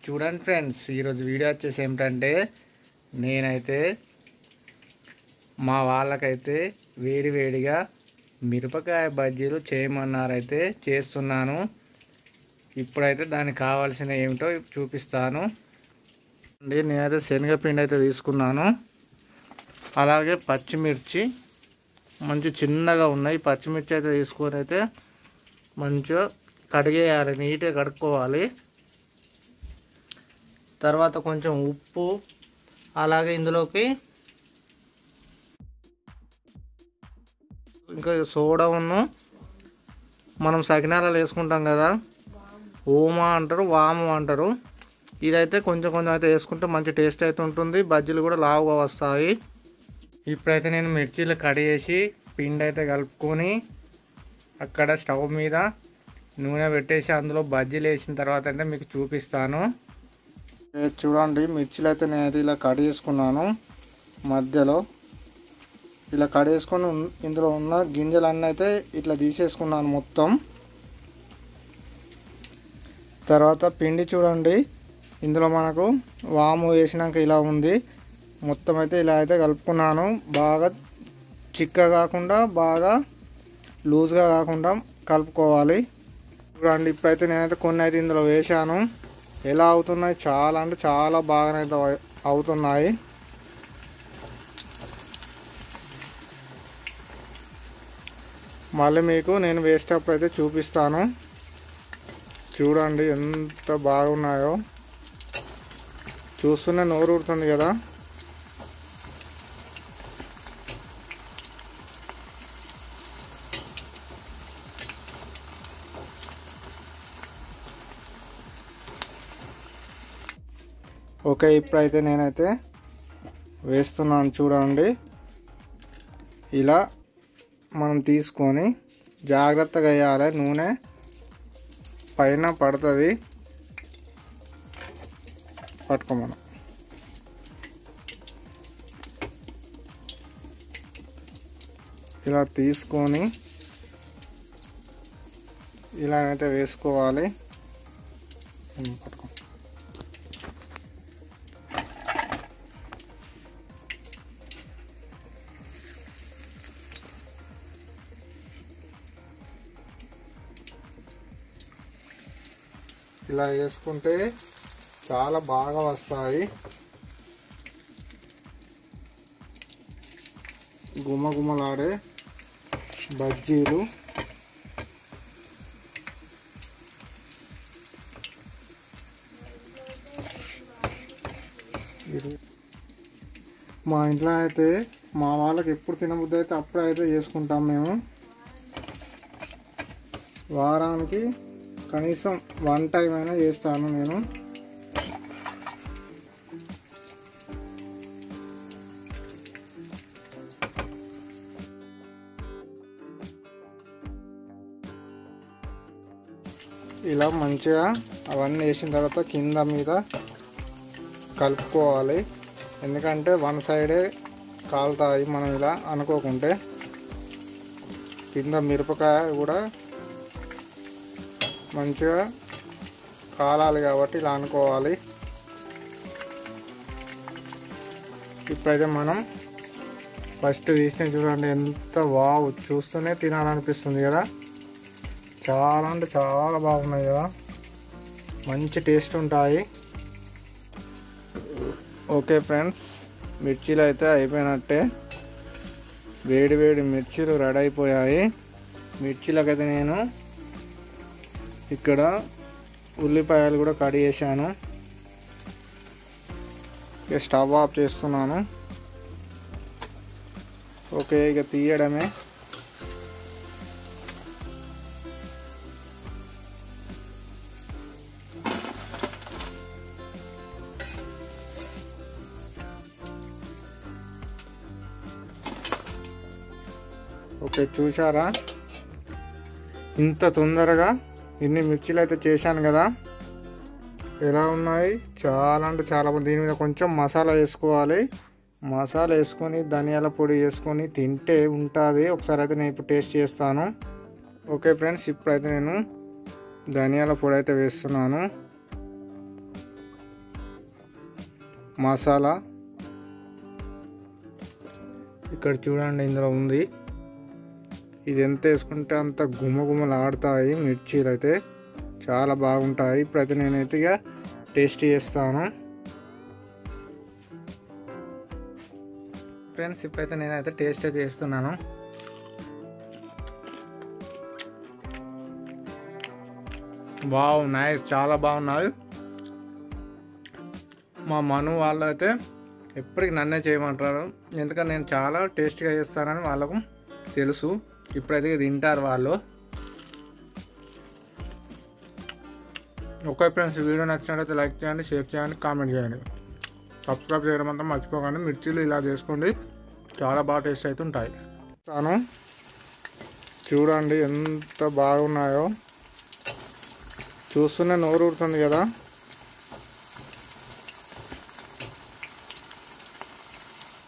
చూడండి ఫ్రెండ్స్, ఈరోజు వీడియో వచ్చేసి ఏమిటంటే నేనైతే మా వాళ్ళకైతే వేడివేడిగా మిరపకాయ బజ్జీలు చేయమన్నారైతే చేస్తున్నాను. ఇప్పుడైతే దానికి కావాల్సిన ఏమిటో చూపిస్తాను. నేనైతే శనగపిండి అయితే తీసుకున్నాను. అలాగే పచ్చిమిర్చి మంచి చిన్నగా ఉన్నాయి. పచ్చిమిర్చి అయితే తీసుకొని అయితే మంచిగా కడిగేయాలి, నీట్గా కడుక్కోవాలి. తర్వాత కొంచెం ఉప్పు, అలాగే ఇందులోకి ఇంకా సోడా మనం సకినాలలో వేసుకుంటాం కదా, ఓమా అంటారు, వాము అంటారు. ఇదైతే కొంచెం కొంచెం అయితే వేసుకుంటే మంచి టేస్ట్ అయితే ఉంటుంది. బజ్జీలు కూడా లావుగా వస్తాయి. ఇప్పుడైతే నేను మిర్చీలు కడిగేసి పిండి అయితే కలుపుకొని అక్కడ స్టవ్ మీద నూనె పెట్టేసి అందులో బజ్జీలు వేసిన తర్వాత అయితే మీకు చూపిస్తాను. చూడండి, మిర్చీలు అయితే నేనైతే ఇలా కట్ చేసుకున్నాను. మధ్యలో ఇలా కట్ చేసుకొని ఇందులో ఉన్న గింజలన్నీ అయితే ఇట్లా తీసేసుకున్నాను మొత్తం. తర్వాత పిండి చూడండి, ఇందులో మనకు వాము వేసినాక ఇలా ఉంది. మొత్తం అయితే ఇలా అయితే కలుపుకున్నాను. బాగా చిక్కగా కాకుండా బాగా లూజ్గా కాకుండా కలుపుకోవాలి. చూడండి, ఇప్పుడైతే నేనైతే కొన్ని అయితే ఇందులో వేసాను. ఎలా అవుతున్నాయి, చాలా అంటే చాలా బాగానైతే అవుతున్నాయి. మళ్ళీ మీకు నేను వేసేటప్పుడు అయితే చూపిస్తాను. చూడండి ఎంత బాగున్నాయో, చూస్తూనే నోరు ఊరుతుంది కదా. ఓకే, ఇప్పుడైతే నేనైతే వేస్తున్నాను. చూడండి, ఇలా మనం తీసుకొని జాగ్రత్తగా వేయాలి. నూనె పైన పడుతుంది, పట్టుకోమను. ఇలా తీసుకొని ఇలానైతే వేసుకోవాలి. పట్టుకో. ఇలా వేసుకుంటే చాలా బాగా వస్తాయి. గుమగుమలాడే బజ్జీలు. మా ఇంట్లో అయితే మా వాళ్ళకి ఎప్పుడు తినబుద్ధి అయితే అప్పుడే అయితే చేసుకుంటాం మేము. వారానికి కనీసం 1 టైం అయినా చేస్తాను నేను. ఇలా మంచిగా అవన్నీ వేసిన తర్వాత కింద మీద కలుపుకోవాలి. ఎందుకంటే వన్ సైడే కాలుతాయి మనం ఇలా అనుకోకుంటే. కింద మిరపకాయ కూడా మంచిగా కాలాలి కాబట్టి ఇలా అనుకోవాలి. ఇప్పుడైతే మనం ఫస్ట్ తీసిన చూడండి ఎంత వావ్, చూస్తూనే తినాలనిపిస్తుంది కదా. చాలా అంటే చాలా బాగున్నాయి కదా, మంచి టేస్ట్ ఉంటాయి. ఓకే ఫ్రెండ్స్, మిర్చీలు అయితే అయిపోయినట్టే. వేడి వేడి మిర్చీలు రెడీ అయిపోయాయి. మిర్చీలకైతే నేను ఇక్కడ ఉల్లిపాయలు కూడా కట్ చేశాను. ఇక స్టవ్ ఆఫ్ చేస్తున్నాను. ఓకే, ఇక తీయడమే. ఓకే, చూసారా ఇంత తొందరగా ఇన్ని మిర్చీలు అయితే చేశాను కదా. ఎలా ఉన్నాయి, చాలా అంటే చాలా బాగుంది. దీని మీద కొంచెం మసాలా వేసుకోవాలి. మసాలా వేసుకొని ధనియాల పొడి వేసుకొని తింటే ఉంటుంది. ఒకసారి అయితే నేను ఇప్పుడు టేస్ట్ చేస్తాను. ఓకే ఫ్రెండ్స్, ఇప్పుడైతే నేను ధనియాల పొడి అయితే వేస్తున్నాను. మసాలా ఇక్కడ చూడండి ఇందులో ఉంది. ఇది ఎంత వేసుకుంటే అంత గుమగుమలాడుతాయి మిర్చీలు అయితే, చాలా బాగుంటాయి. ఇప్పుడైతే నేనైతే ఇక టేస్ట్ చేస్తాను ఫ్రెండ్స్. ఇప్పుడైతే నేనైతే టేస్ట్ అయితే చేస్తున్నాను. వావ్, నైస్, చాలా బాగున్నాయి. మా మను వాళ్ళు అయితే ఎప్పటికి నన్నే చేయమంటారు, ఎందుకంటే నేను చాలా టేస్ట్గా చేస్తానని వాళ్ళకు తెలుసు. ఇప్పుడైతే తింటారు వాళ్ళు. ఓకే ఫ్రెండ్స్, వీడియో నచ్చినట్లయితే లైక్ చేయండి, షేర్ చేయండి, కామెంట్ చేయండి, సబ్స్క్రైబ్ చేయడం అంతా మర్చిపోకండి. మిర్చీలు ఇలా చేసుకోండి, చాలా బాగా టేస్ట్ అయితే ఉంటాయి. చూడండి ఎంత బాగున్నాయో, చూస్తూనే నోరు ఊరుతుంది కదా.